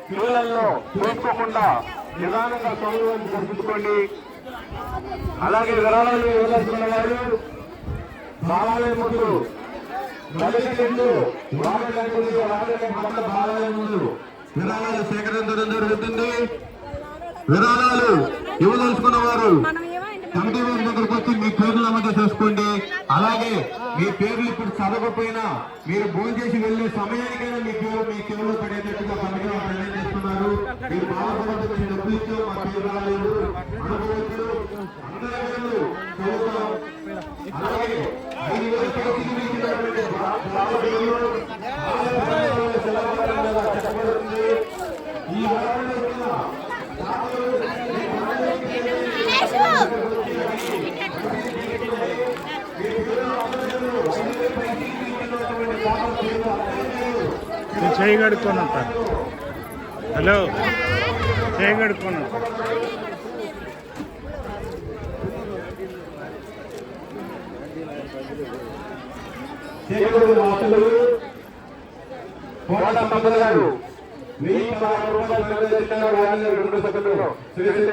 పిల్లల్లో చూసుకోకుండా నిదానంగా స్వామివారిని దర్శించుకోండి. అలాగే విరాళాలు ఇవ్వదలుచుకున్న వారు బాలాలయం ముందు బాలాలయం ముందు విరాళాలు సేకరించడం జరుగుతుంది. విరాళాలు ఇవ్వదలుచుకున్న వారు కమిటీ వారి దగ్గరకు వచ్చి మీ పేర్లు నమోదు చేసుకోండి. అలాగే మీ పేర్లు ఇప్పుడు చదవకపోయినా మీరు భోజనం చేసి వెళ్లే సమయానికైనా మీ పేరు మీ కేవలం పడేటట్టుగా కమిటీ వారు నిర్ణయం చేస్తున్నారు. మీరు బాధపడదు, డబ్బులు ఇచ్చాం, మా పేరు రాలేదు అనుకోవచ్చు. అందరూ చదువుతాం. అలాగే 5,000 చెప్పబడుతుంది. ఈ చేయగడుకున్నా హలో చేయగడుకున్నా గారు 1,000 రూపాయలు చెల్లిస్తున్నారు. 2 సెకండ్లు శ్రీ శ్రీ